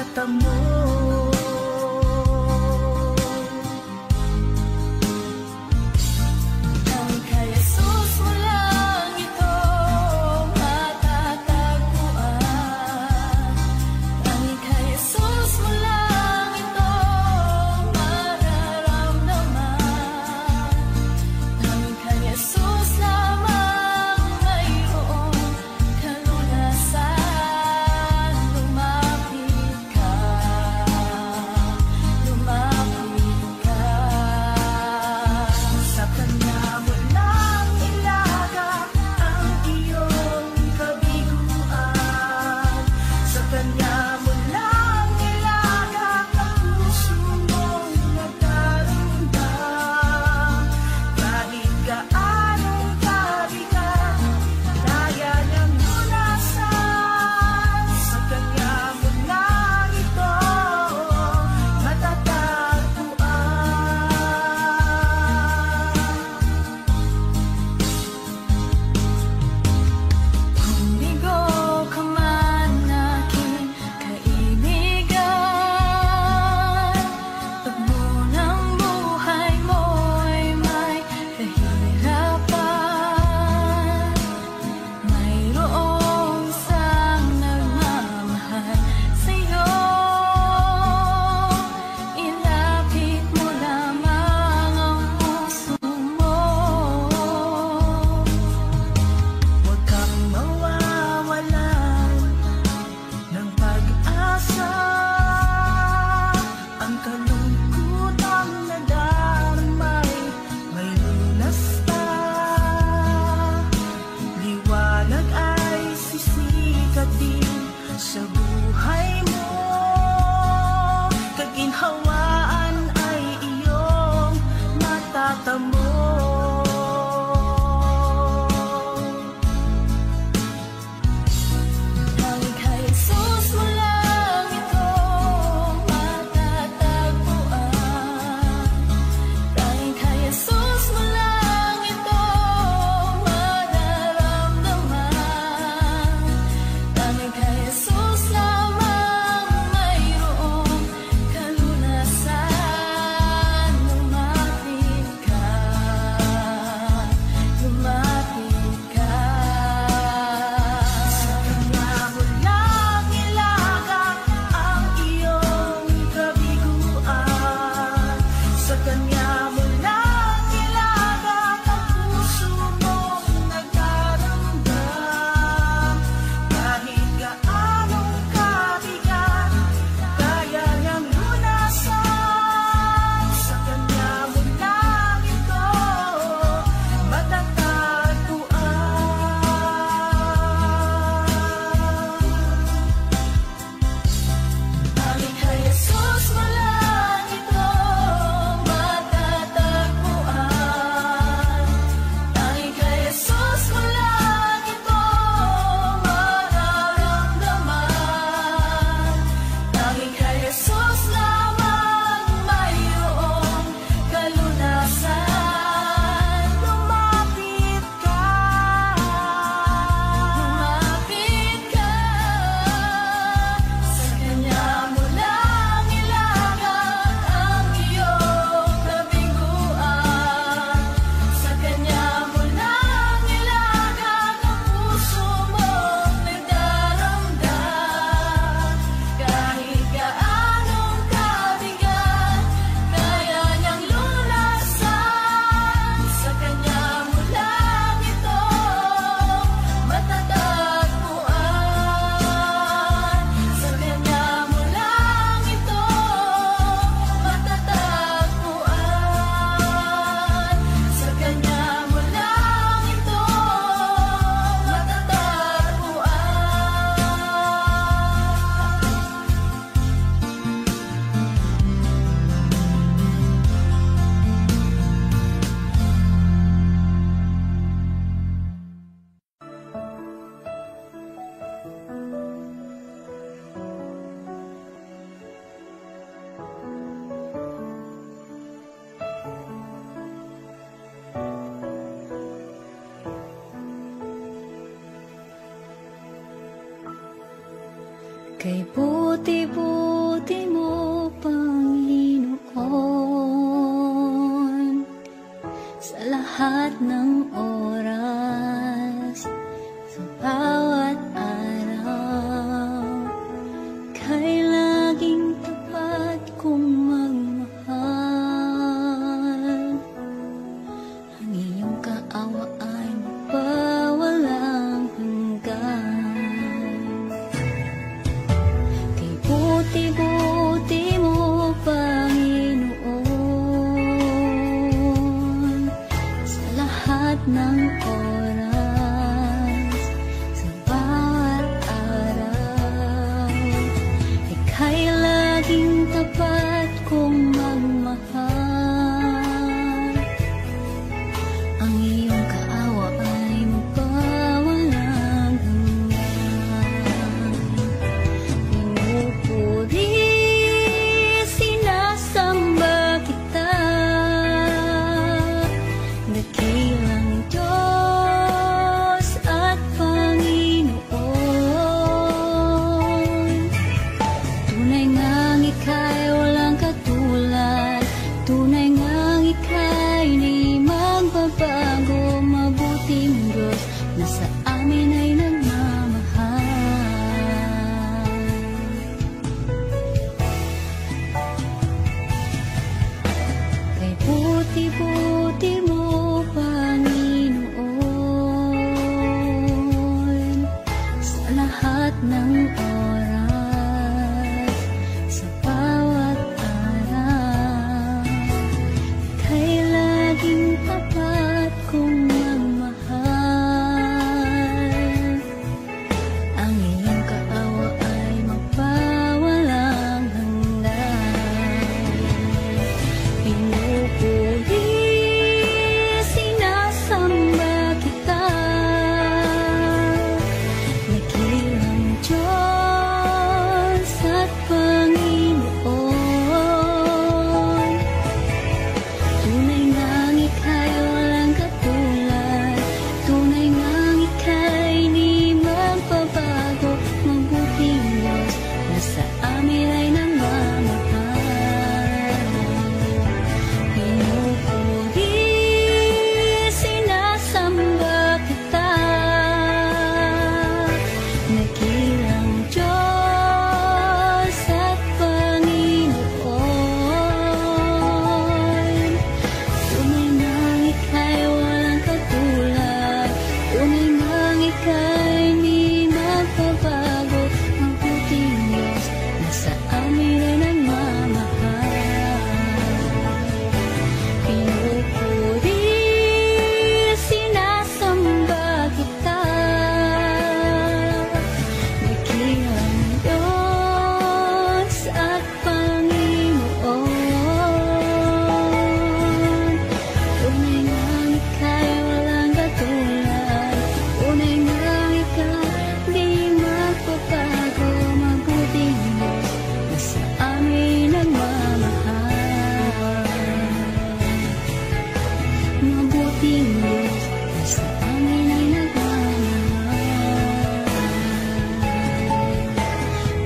matatamo. Kay buti-buti lahat ng oras, sa bawat araw, kay laging tapat kong magmahal. Ang iyong kaawa ay mapawalang hanggan. Kay buti-buti mo, Panginoon, sa lahat ng oras, sa bawat araw, ika'y laging tapat kong magmahal. Ang iyong kaawa ay mapawalang hanggan. Pinupuri, sinasamba kita, dakilang Diyos at Panginoon. Tunay ngang ika'y walang katulad, tunay ngang ika'y di magbabago. Mabuting Diyos na sa amin ay nagmamahal. Kay buti-buti mo, Panginoon, sa lahat ng oras, sa bawat araw, kay laging tapat kong magmahal. Ang iyong kaawa ay mapawalang hanggan. Pinupuri, sinasamba kita, dakilang Diyos at Panginoon. Tunay ngang ika'y walang katulad, tunay ngang ika'y di magbabago. Mabuting Diyos na sa amin ay nagmamahal. Pinupuri, sinasamba kita, dakilang Diyos at Panginoon. Tunay ngang ika'y walang katulad, tunay ngang ika'y di magbabago. Mabuting Diyos na sa amin ay nagmamahal. Pinupuri, sinasamba kita, dakilang Diyos at Panginoon. Tunay ngang ika'y walang katulad, tunay ngang ika'y di magbabago. Mabuting Diyos na sa amin nagmamahal. Mabuting Diyos na sa amin ay nagmamahal.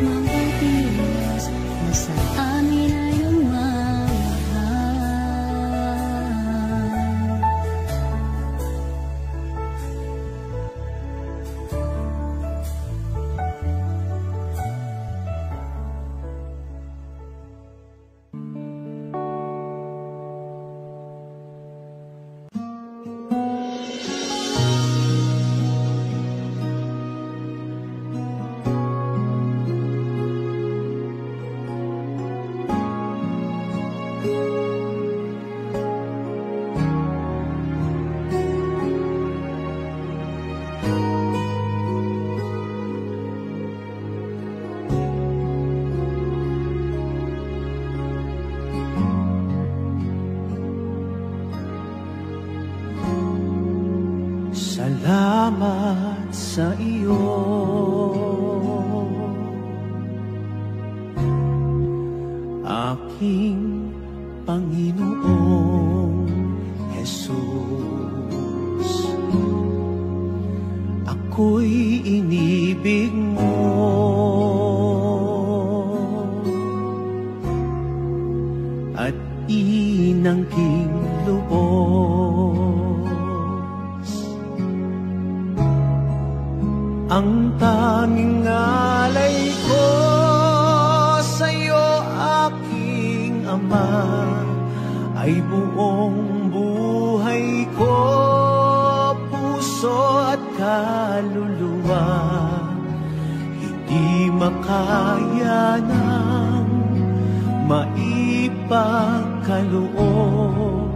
Mabuting Diyos na sa amin ay nagmamahal. Salamat sa iyo, aking Panginoong Jesus. Ako'y inibig mo, at inangking loob Ang tanging alay ko sa'yo, aking Ama, ay buong buhay ko, puso at kaluluwa. Hindi makaya ng maipagkaloob,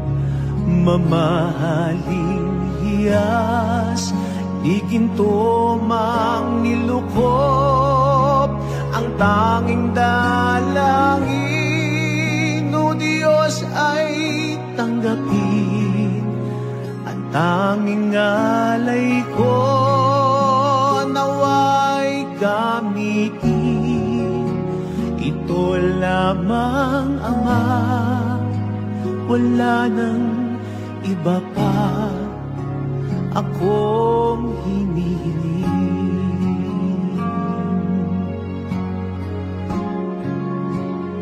mamahaling hiyas, di ginto mang nilukop. Ang tanging dalangin, o Diyos, ay tanggapin. Ang tanging alay ko, nawa'y gamitin. Ito lamang, Ama, wala nang iba pa akong hinihiling.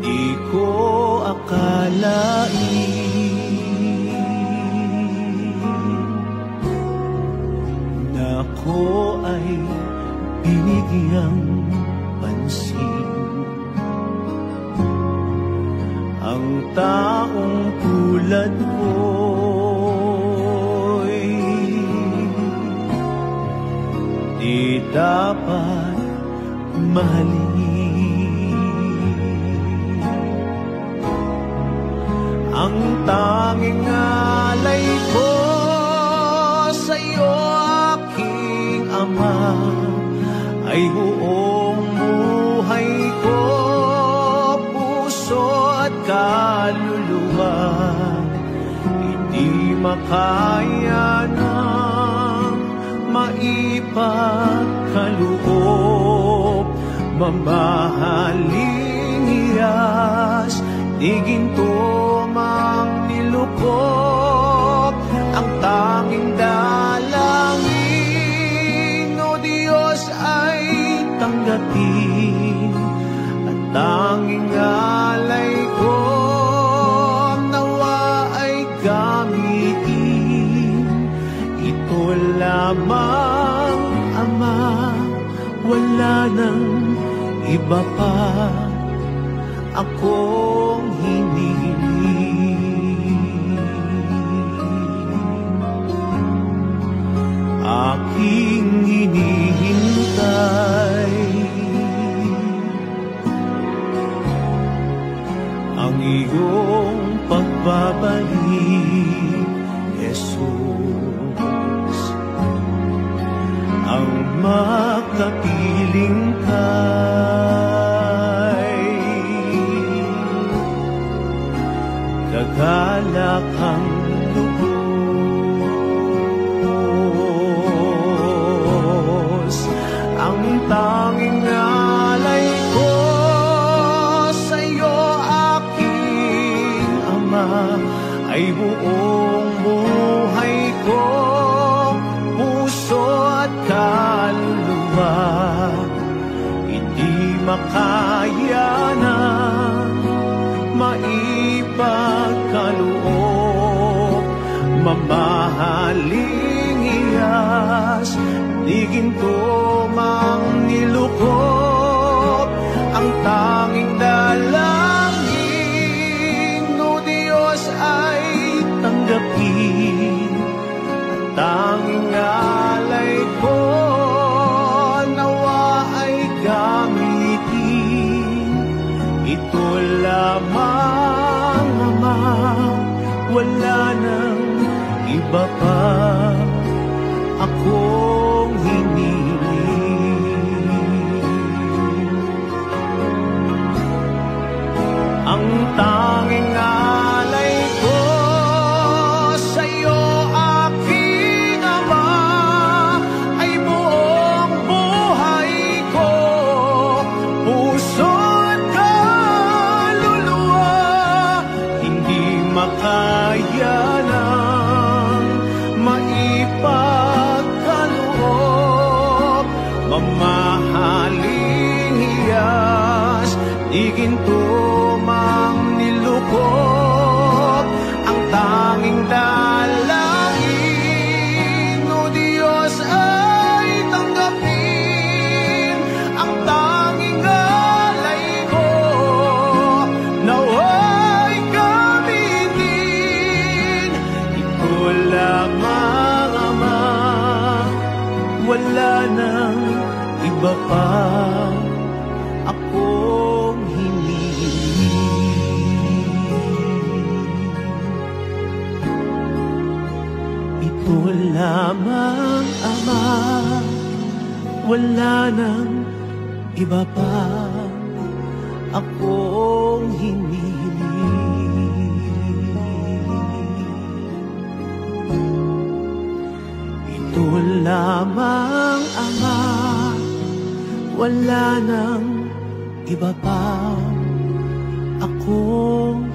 Di ko akalain na ako ay binigyang pansin. Ang taong tulad ko'y di dapat mahalin. Ang tanging alay ko sa'yo, aking Ama, ay buong buhay ko, puso at kaluluwa. Hindi makaya ng maipagkaloob, mamahaling hiyas, di ginto mang nilukop. Ang tanging dalangin, o Diyos, ay tanggapin. At tanging alay ko, nawa ay gamitin. Ito lamang, Ama, wala nang iba pa akong hinihiling. Aking hinihintay ang iyong pagbabalik, Jesus. Ang makapiling kay kagalakang lubos. Ang tanging alay ko sa'yo, aking Ama, ay buong buhay ko, puso at kaluluwa. Hindi makaya na maipagkaloob, mamahaling hiyas, di ginto mang nilukop. Ang tanging dalangin, o Diyos, ay tanggapin. Ang tanging alay ko, nawa ay gamitin. Ito lamang, Ama, wala nang iba pa akong hinihiling. Ang tanging alay ko sa'yo, aking Ama, ay buong buhay ko, puso at kaluluwa. Hindi makaya ng maipagkaloob, mamahaling hiyas, di ginto mang nilukop. Ang tanging dalangin, o Diyos, ay tanggapin. ito lamang, Ama, wala nang iba pa akong hinihiling. Ito lamang, Ama, wala nang iba pa akong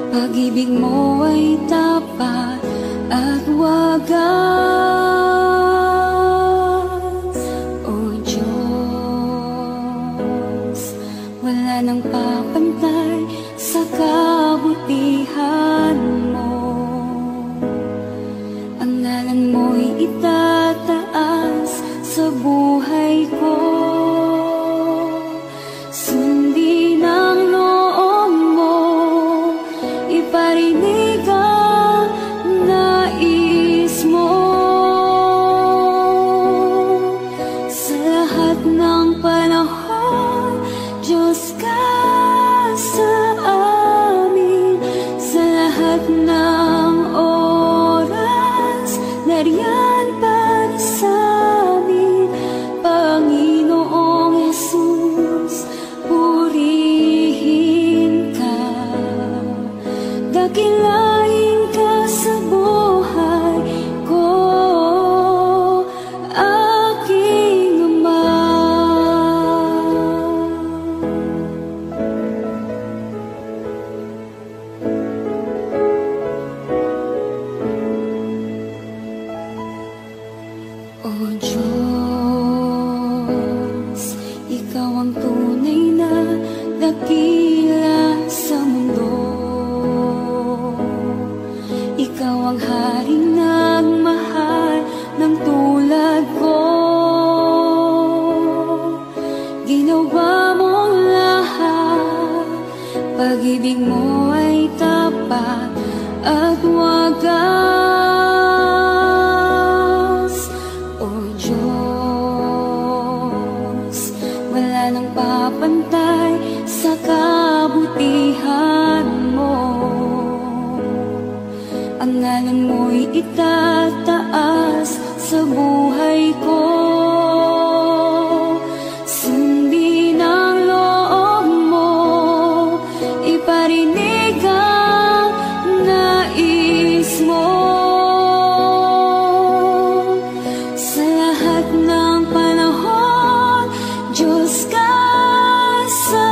pag-ibig mo ay tapat at wagas. O Diyos, wala nang papantay sa kabutihan mo. Ang ngalan mo'y itataas sa buhay ko. Sundin ang loob mo, iparinig ang nais mo. Sa lahat ng panahon, Diyos ka sa amin. Sa lahat ng oras, nariyan para sa amin. Panginoong Jesus, purihin ka. Dakilain ka sa buhay ko, aking Ama. O Diyos, Ikaw ang tunay na dakila sa mundo. Ikaw ang haring nagmahal ng tulad ko. Ginawa mong lahat, pag-ibig mo ay tapat at wagas. O Diyos, wala nang papantay sa kabutihan mo. Ang ngalan mo'y itataas sa buhay ko. Sundin ang loob mo, iparinig ang nais mo. Sa lahat ng panahon, Diyos ka sa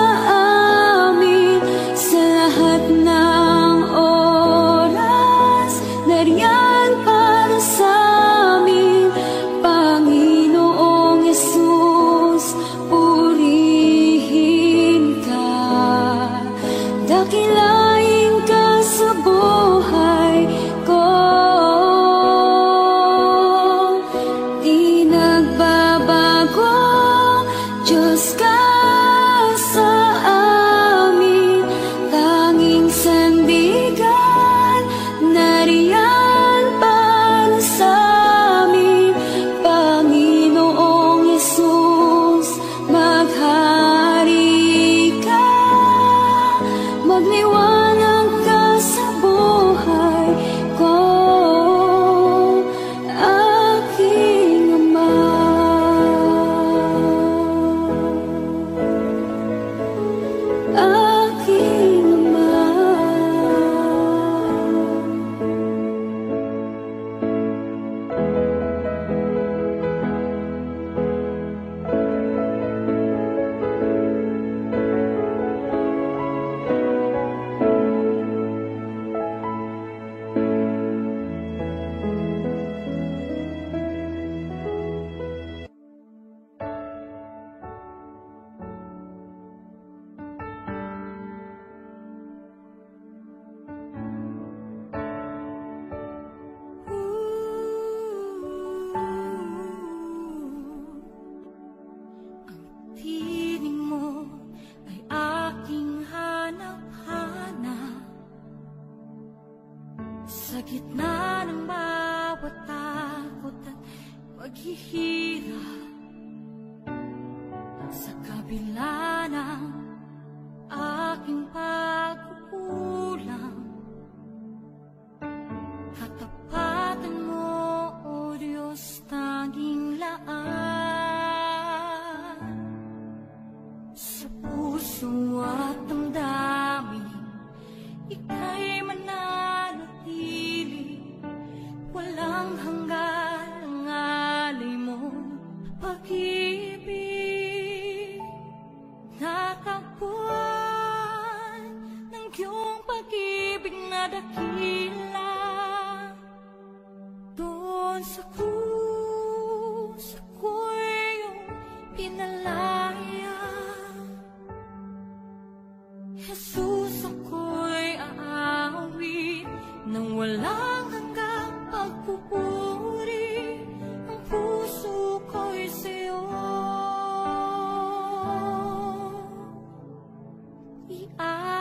amin. Sa lahat ng oras, nariyan para aking ama. Sa gitna ng bawat takot at paghihirap, sa kabila ng aking pagkukulang, katapatan mo, O Diyos, tanging laan. Sa puso at damdamin, ika'y mananatili, walang hanggan ang alay mo, pag-ibig. Natagpuan ng iyong pag-ibig na dakila, doon sa krus ako'y iyong pinalaya. Jesus, ako'y aawit nang walang hanggang pagpupuri, ang puso ko'y sa'yo iaalay.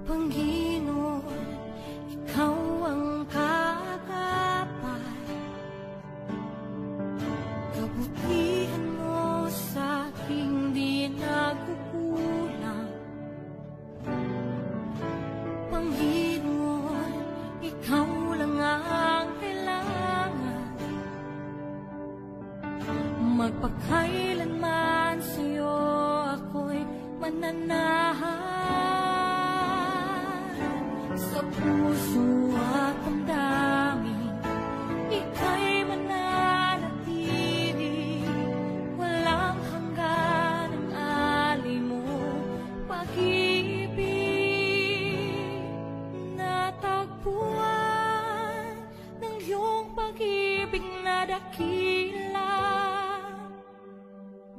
Panginoon, ikaw ang kagapay, kabutihan mo sa aking di nagkukulang. Panginoon, ikaw lang ang kailangan, magpakailanman sa'yo ako'y mananahan. Sa puso at damdamin, ika'y mananatili, walang hanggan ang alay mo, pag-ibig. Natagpuan ng iyong pag-ibig na dakila,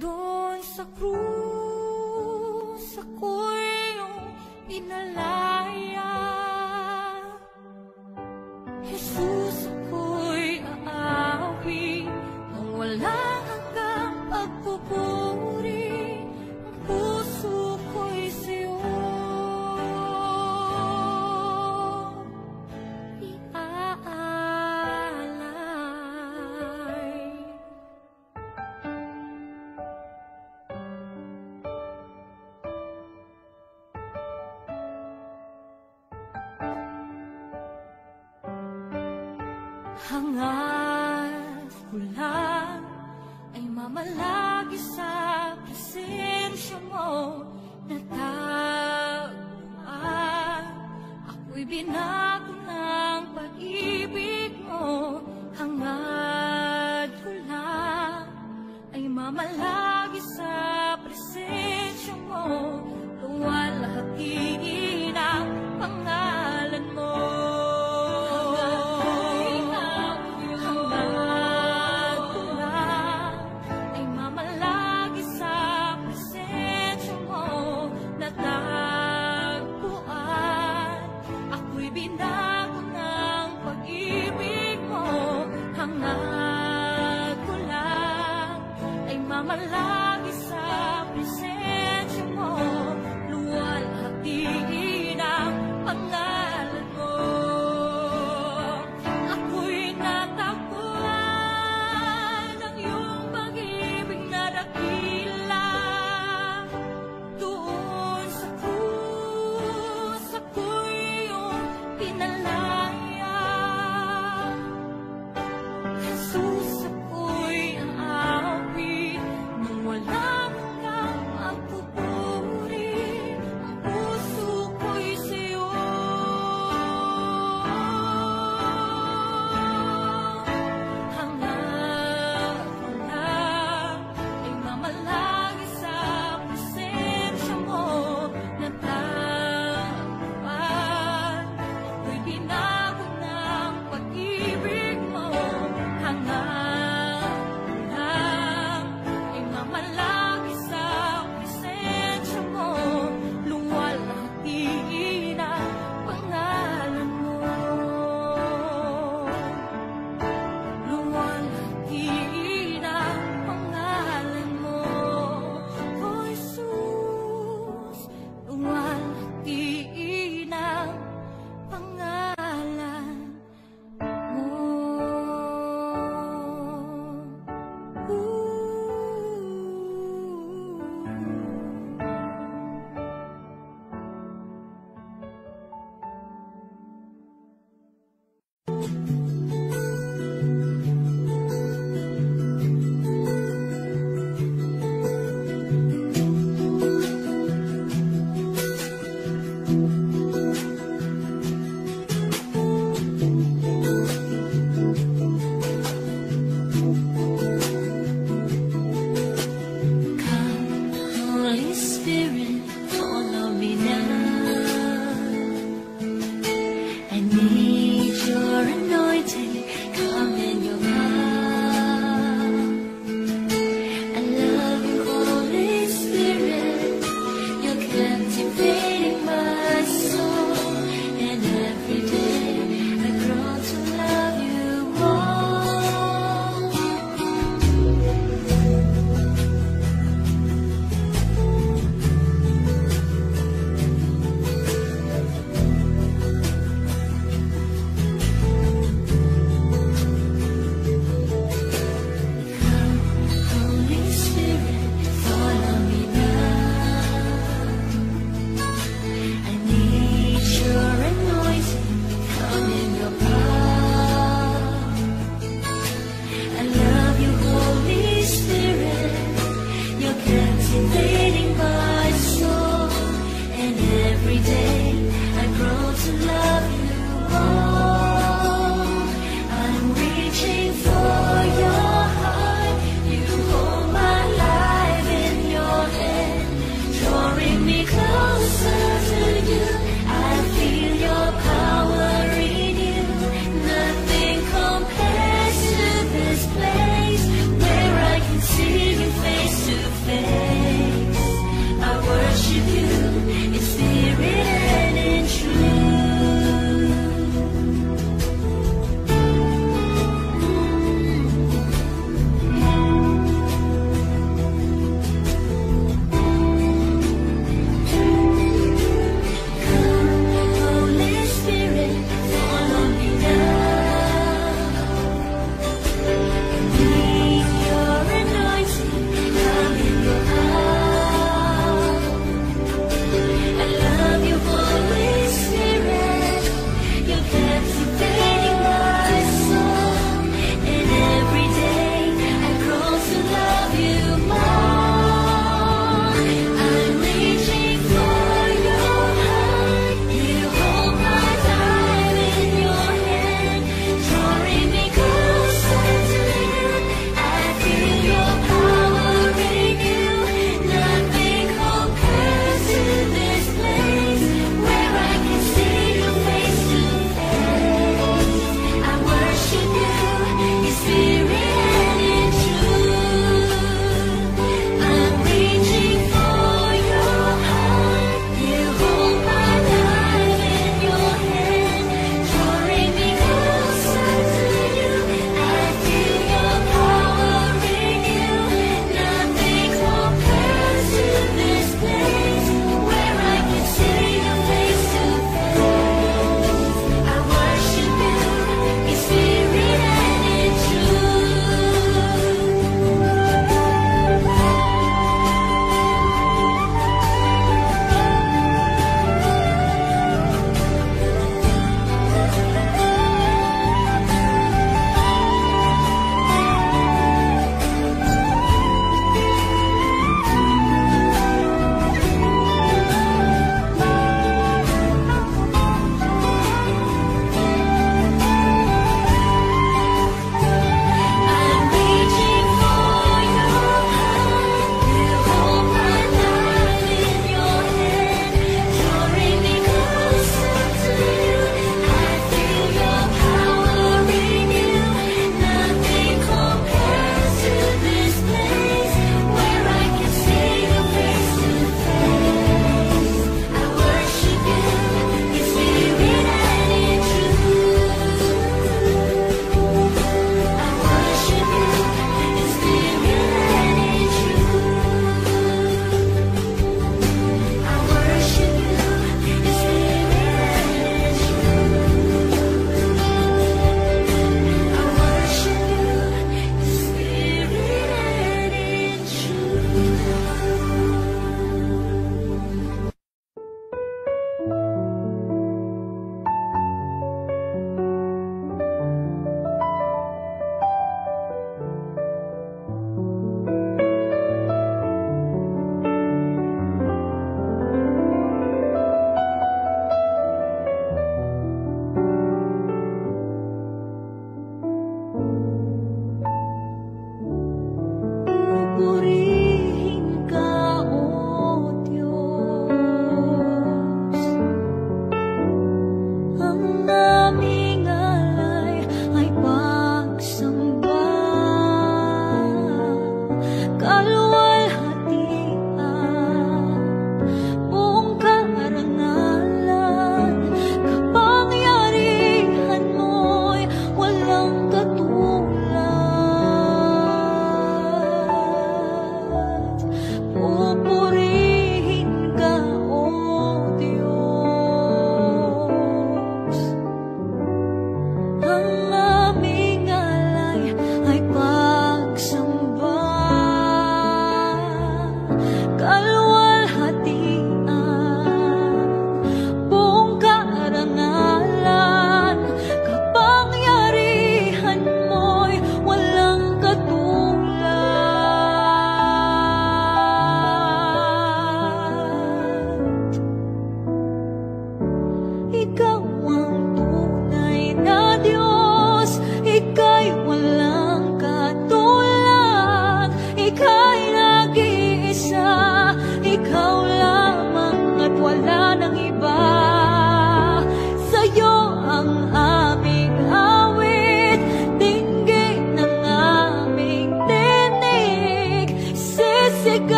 doon sa krus ako'y iyong pinalaya. Jesus, ako'y aawit nang walang hanggang pagpupuri, ang puso ko'y sa'yo iaalay. Hangad ko lang ay mamalagi sa presensya mo, natagpuan ako'y binago ng pag-ibig mo. Hangad ko lang ay mamalagi sa presensya mo, luwalhatiin ang pangalan mo. Malagi sa presensya mo, luwalhatiin ang pangalan mo. Ako'y natagpuan ng iyong pag-ibig na dakila, doon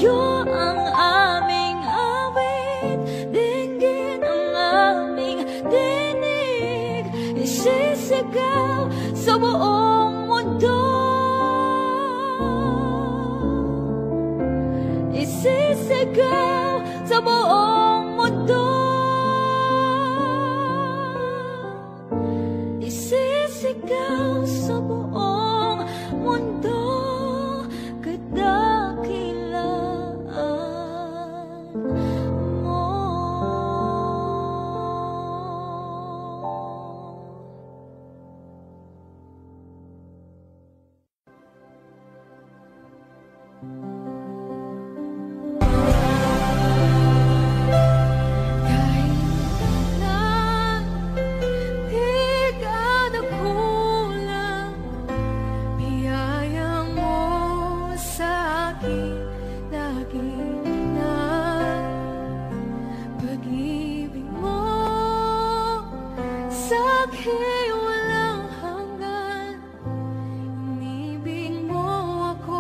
sa'yo ang aming awit, dinggin ang aming dinig, isisigaw sa buong mundo, isisigaw sa buong mundo, isisigaw sa buong mundo, kadakilaan mo. Kahit na di ka nagkulang, biyaya mo sa akin lagi na. Pag-ibig mo sa akin walang hanggan, inibig mo ako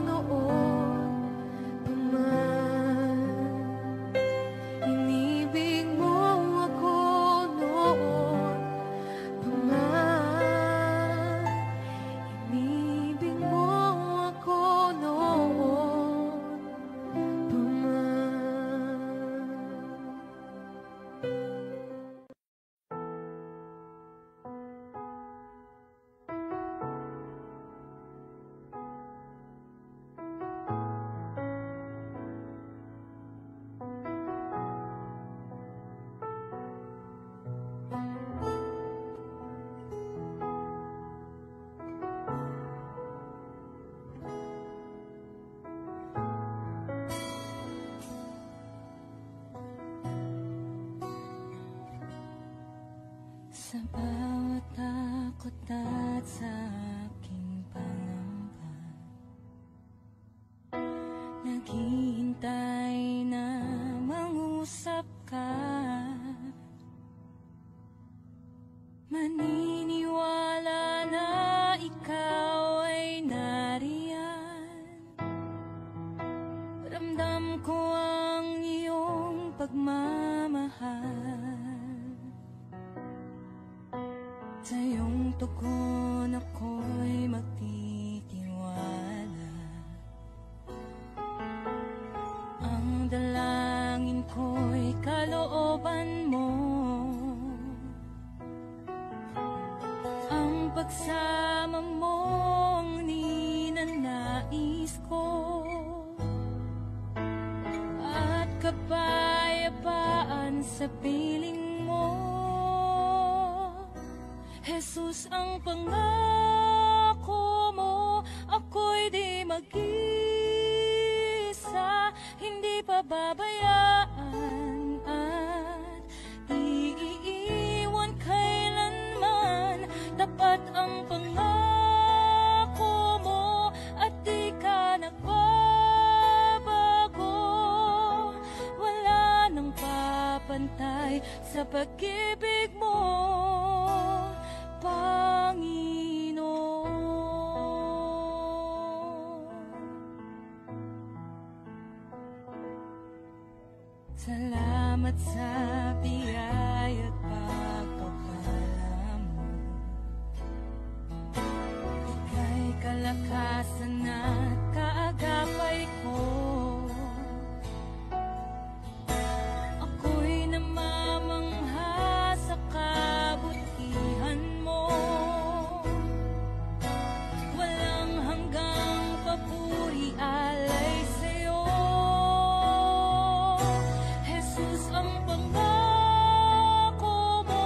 noon pa man, inibig mo ako noon pa man, inibig mo ako noon pa man. Sa bawat takot at sa aking pangamba, naghihintay na mangusap ka, maniniwala na ikaw ay nariyan. Ramdam ko ang iyong pagmamahal, sa iyong tugon ako'y magtitiwala. Ang dalangin ko'y kalooban mo, ang pagsama mo ang ninanais ko, at kapayapaan sa piling mo. Jesus, ang pangako mo, ako'y di mag-isa, hindi pababayaan at di iiwan kailanman. Tapat ang pangako mo at di ka nagbabago, wala nang papantay sa pag-ibig mo, Panginoon. Salamat sa biyaya at pagpapala mo, ika'y kalakasan at kaagapay ko. Ako'y namamangha sa kabutihan mo, walang hanggang papuri alay sa'yo. Jesus, ang pangako mo,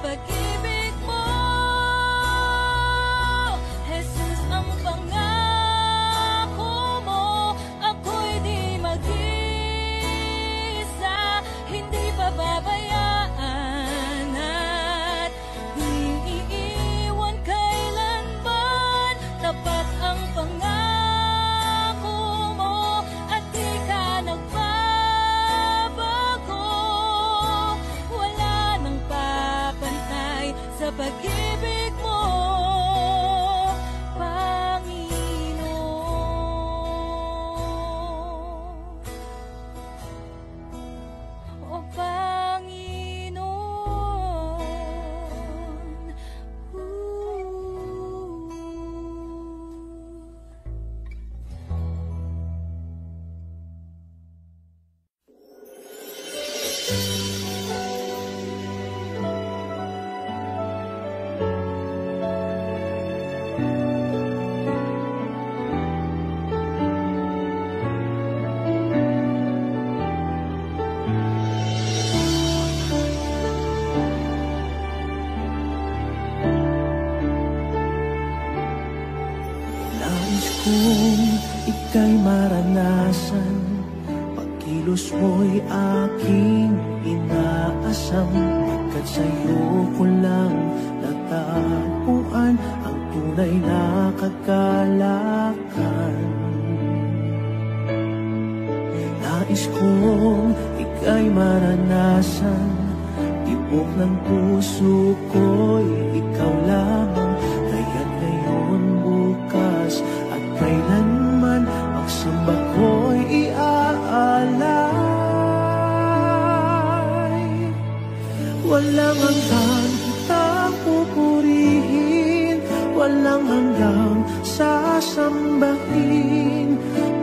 pag-ibig mo. Jesus, ang pangako mo, ako'y di mag-isa, hindi pababayaan at di iiwan kailanman. Tapat ang pangako mo at di ka nagbabago. Wala nang papantay sa pag-ibig mo, Panginoon. O Panginoon. Nais kong ika'y maranasan, pagkilos mo'y aking inaasam. Pagkat sa'yo ko lang natagpuan ang tunay na kagalakan. Nais kong ika'y maranasan, tibok ng puso ko'y ikaw lamang. Kaya't ngayon, bukas at kailanman, pagsamba ko'y iaalay. Walang hanggan kitang pupurihin, walang hanggang sasambahin.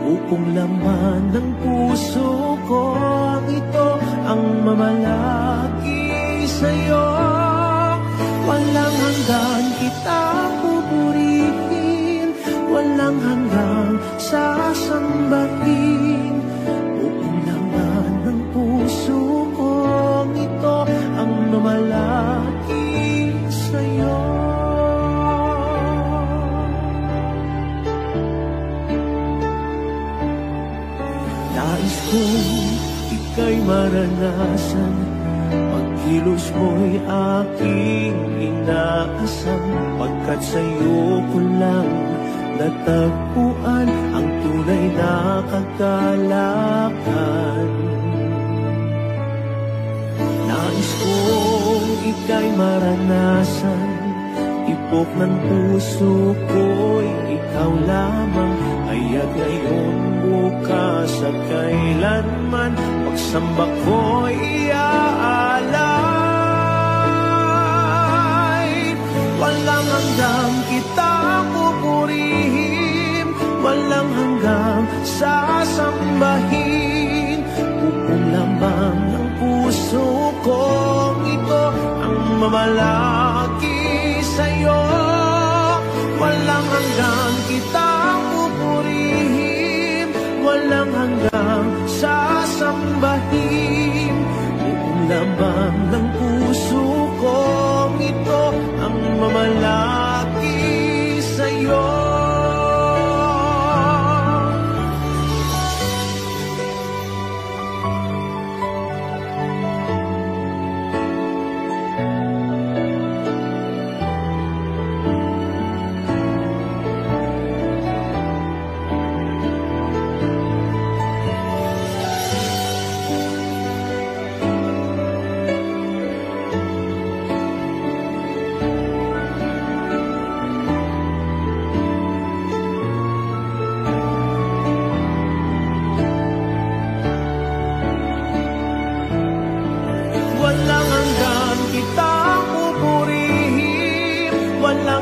Buong laman ng puso ko ang ito ang mamalaki sa'yo. Walang hanggan kitang pupurihin, walang hanggang sasambahin. Buong laman ng puso ko ito ang mamalaki sa'yo. Nais kong ika'y maranasan, pagkilos mo'y aking inaasam. Pagkat sa'yo ko lang natagpuan ang tunay na kagalakan. Nais kong ika'y maranasan, tibok ng puso ko'y ikaw lamang. Kaya't ngayon, bukas at kailanman, pagsamba ko'y iaalay. Walang hanggang kitang pupurihin, walang hanggang sasambahin. Buong laman ng puso ko ito ang mamalaki sa'yo. Walang hanggang kitang pupurihin, walang hanggang sasambahin. Buong laman ng puso ko ito ang mamalaki sa'yo.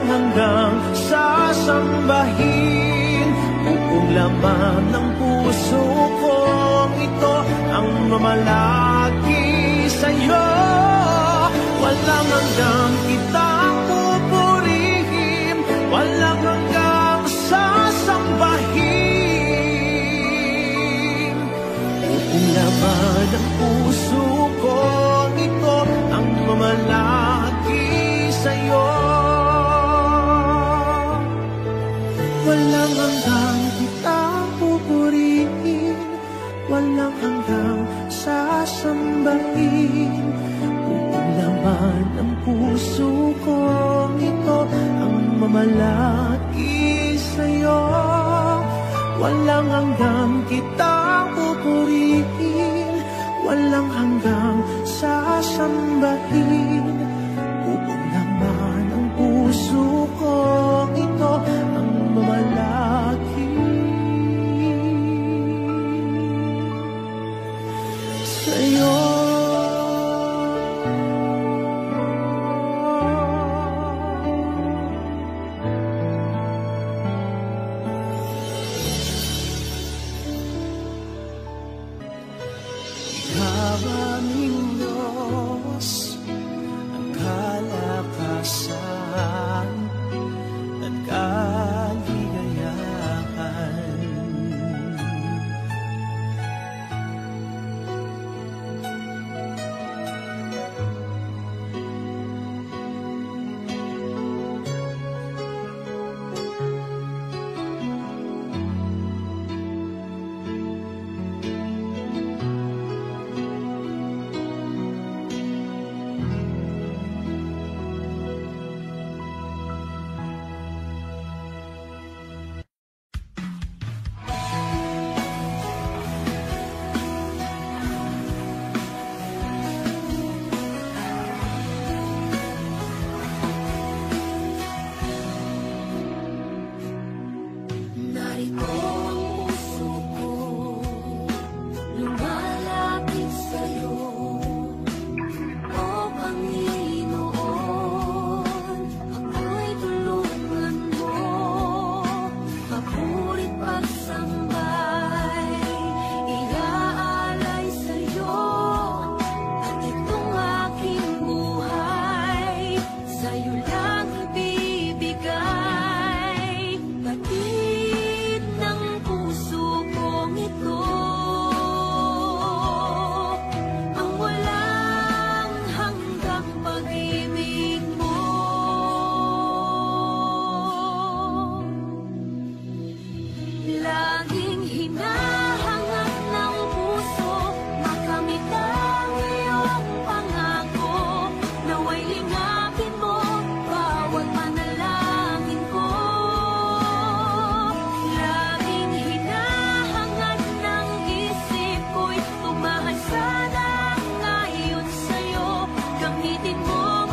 Hanggang sasambahin. Buong laman ng puso ko ito ang mamalaki sa'yo. Walang hanggang kitang pupurihin, walang hanggang sasambahin. Buong laman ng puso ko ito ang mamalaki laman ng puso kong ito ang mamalagi sa'yo. Walang hanggang kitang pupurihin, walang hanggang sasambahin. Buong laman ng puso kong ito ang mamalagi sa'yo. Ikaw aming Diyos, ang kalakasan at kaligayahan. Narito ang puso ko, lumalapit sa'yo, O Panginoon. Ako'y tulungan mo, papuri't pagsambay, iaalay sa'yo, at itong aking buhay, sa'yo lang ibibigay. Batid ng puso kong ito ang walang hanggang pag-ibig mo. Laging hinahangad ng puso makamit ang iyong pangako. Nawa'y lingapin mo bawat panalangin ko. Laging hinahangad ng isip ko'y tumahal sana ngayon sa'yo. Gamitin mo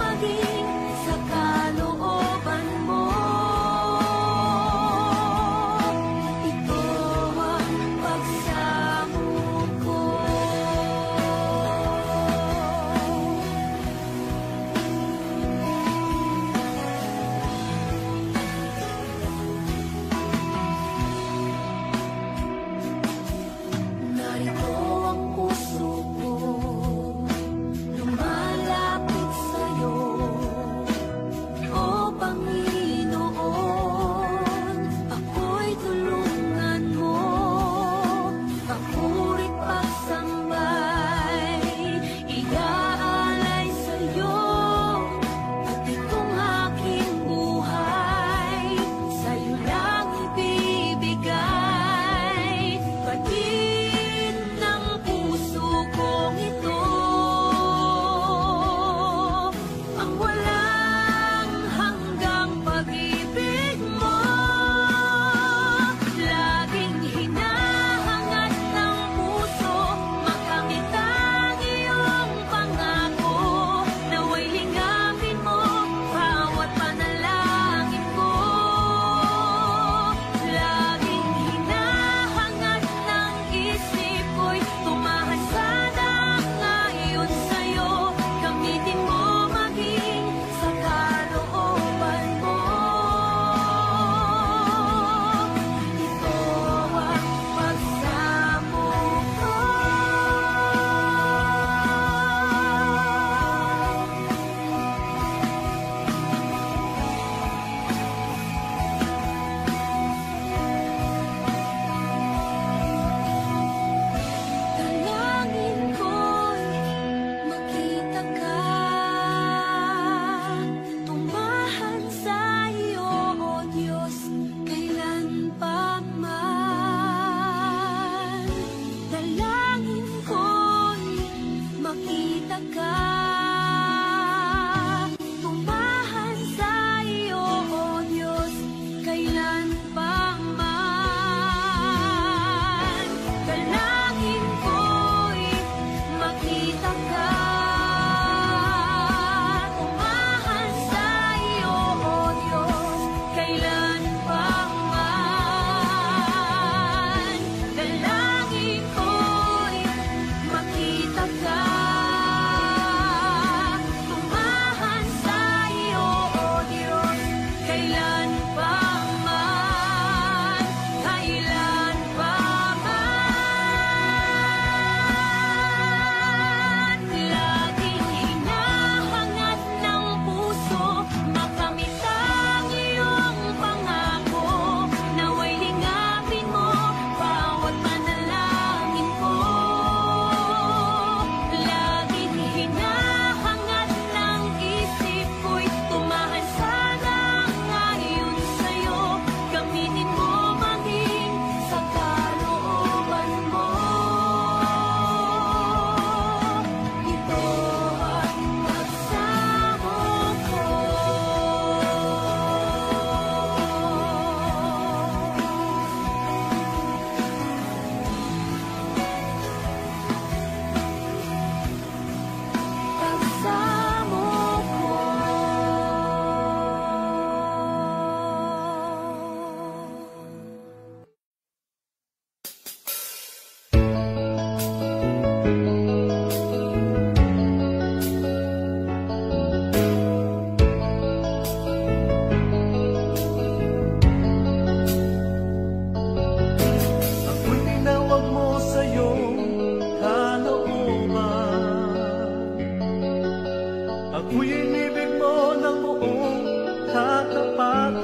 Ngayu'y inibig mo ng buong katapatan.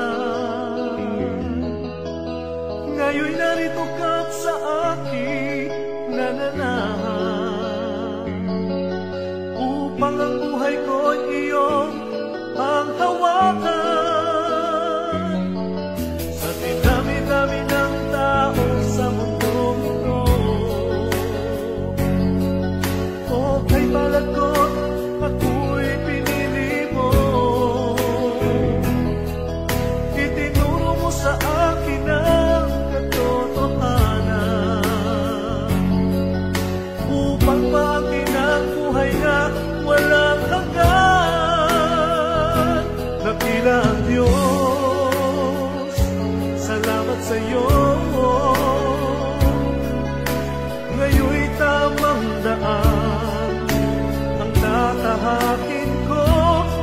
Ngayu'y narito ka sa aking nananahan, upang ang buhay ko'y iyong panghawakan. Sa dinami-dami ng tao sa mundong ito, o kay palagot ako'y pinili mo. Itinuro mo sa akin ang katotohanan, upang paakin ang buhay na walang hanggan. Dakila ang Diyos, salamat sa iyo. Ngayon'y tamang daan ang tatahakin ko.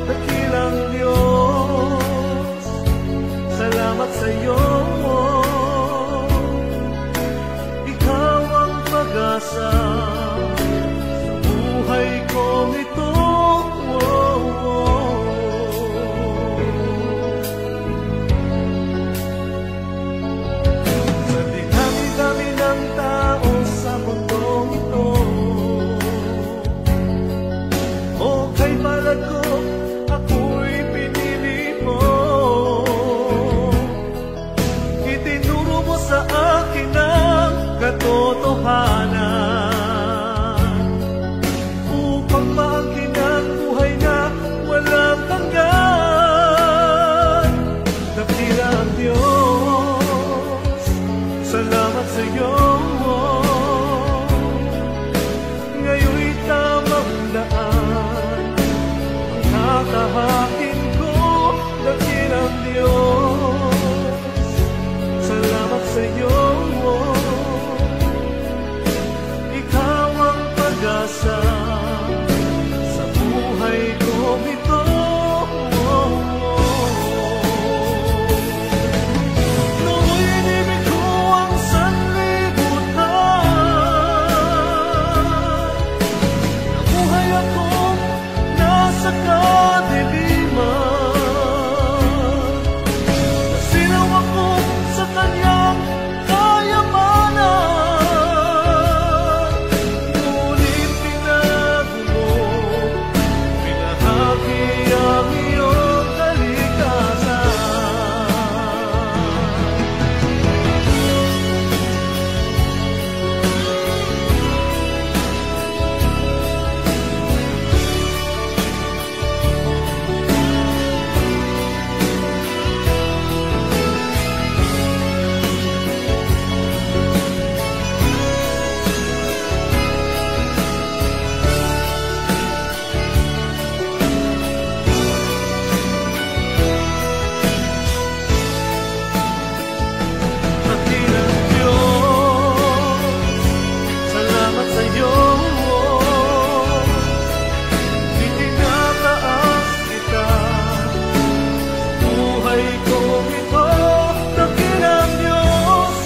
Dakilang Diyos, salamat sa iyo. Ikaw ang pag-asa sa buhay kong ito. Sa dinami-dami ng tao sa mundong ito, o kay palad ko ako'y pinili mo. Itinuro mo sa akin ang katotohanan, upang maakin ang buhay na walang hanggan. Dakila ang Diyos, salamat sa iyo. Ngayon'y tamang daan ang tatahakin ko. Dakilang Diyos, salamat sa iyo. Ikaw ang pag-asa sa buhay ko ito. Nooy inibig ko ang sanlibutan, nabuhay akong nasa kadiliman, nasilaw ako sa kanyang kayamanan. Ngunit tinago mo, pinahagi ang iyong kalikasan. Dakilang Diyos, salamat sa iyo. Itinataas kita sa buhay kong ito. Dakilang Diyos,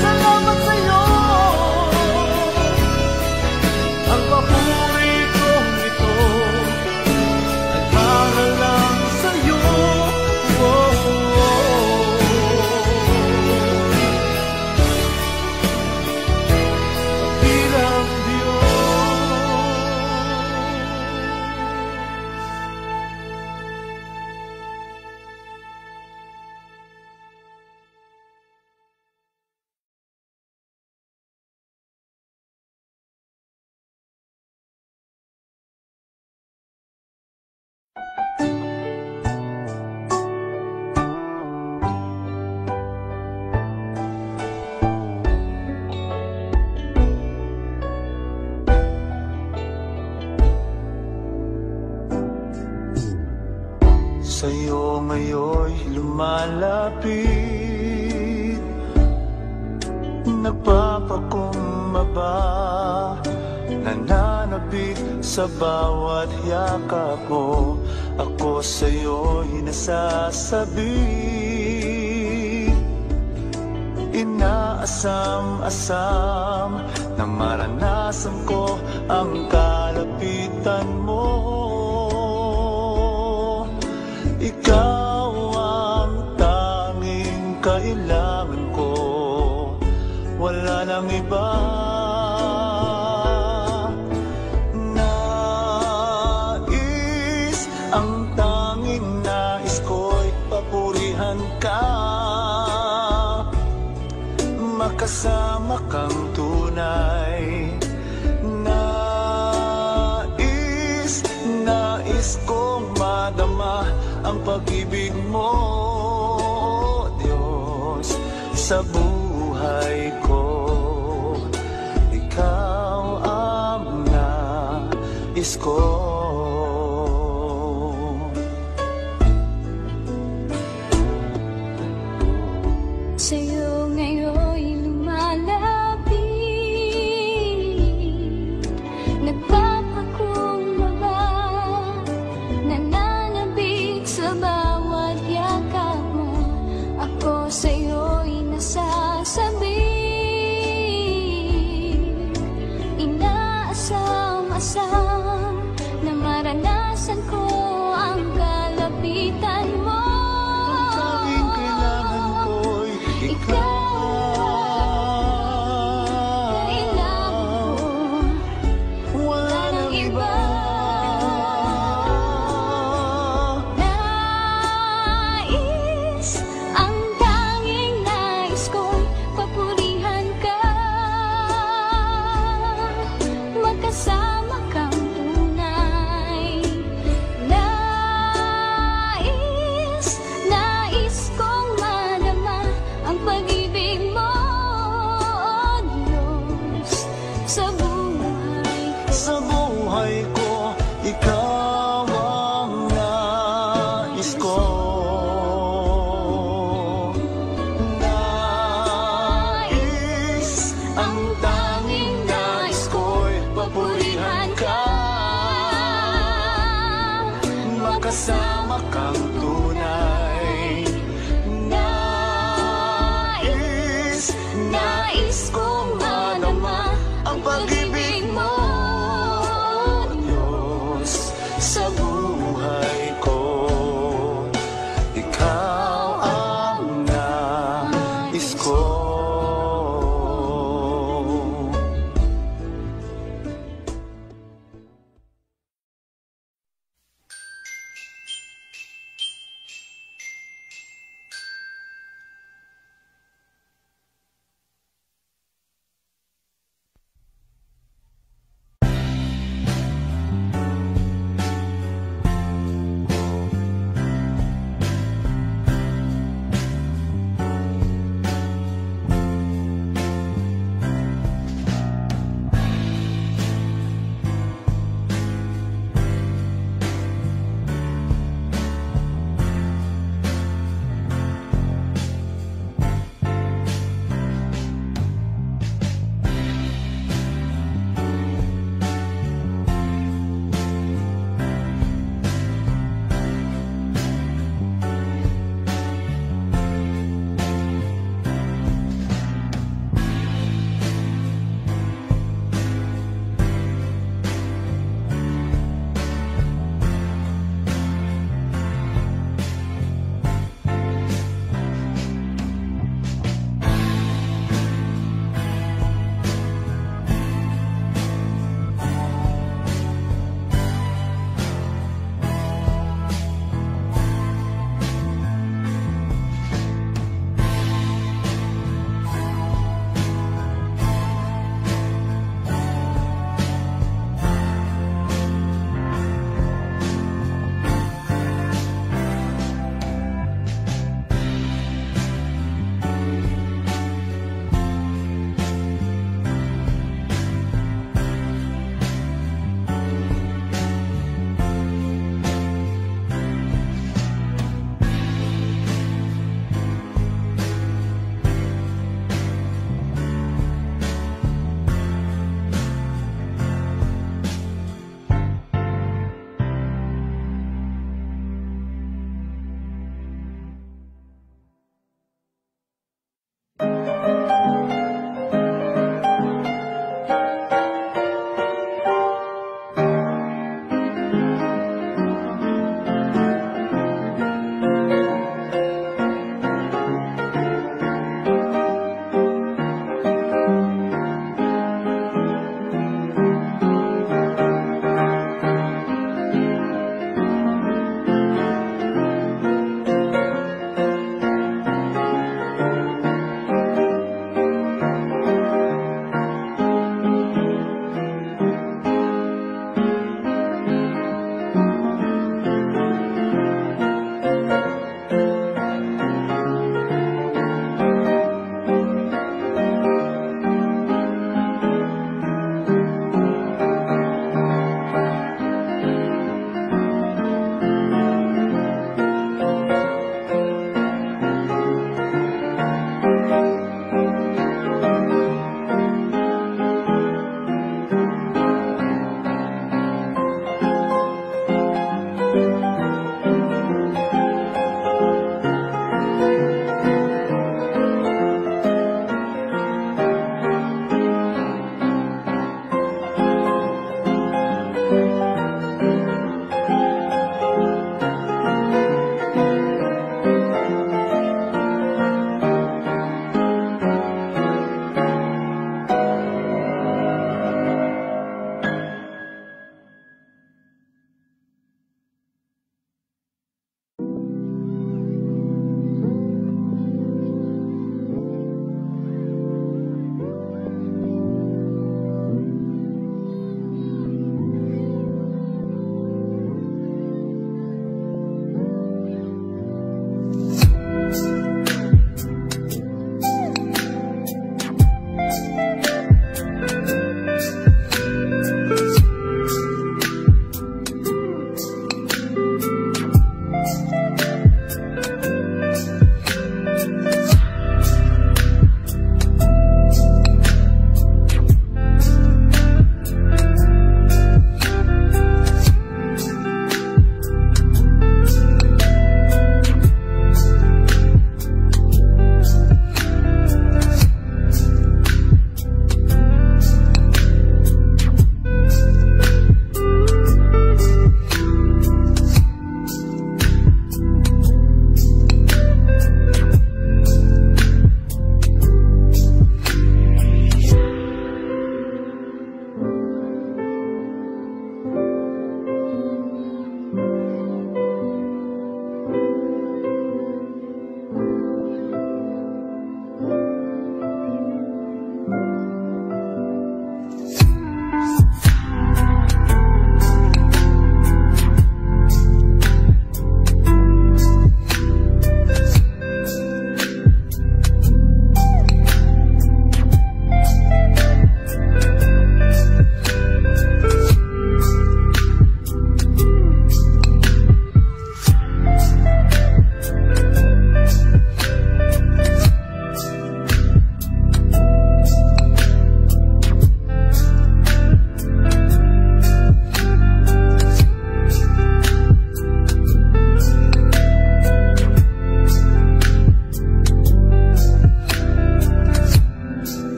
salamat sa iyo. Ang papuri kong ito ay para lang sa iyo. Dakilang sa'yo ngayon'y lumalapit, nagpapakumbaba, nananabik sa bawat yakap mo. Ako sa'yo'y nasasabi, inaasam na maranasan ko ang kalapitan mo. walang iba. Nais, ang tanging nais ko'y papurihan ka, makasama kang tunay. Nais kong madama ang pag-ibig mo, Diyos, sa buhay ko. Ikaw ang nais ko. Sa'yo ngayon'y lumalapit, nagpapakumbaba, nananabik sa bawat yakap mo. Ako sa'yo'y nasasabik, inaasam-asam na maranasan ko ang kalapitan mo. Sa buhay ko, ikaw ang nais ko. Nais, ang tanging nais ko'y papurihan ka, makasama kang tunay. Nais kong madama ang pag-ibig mo, Diyos, sa buhay ko.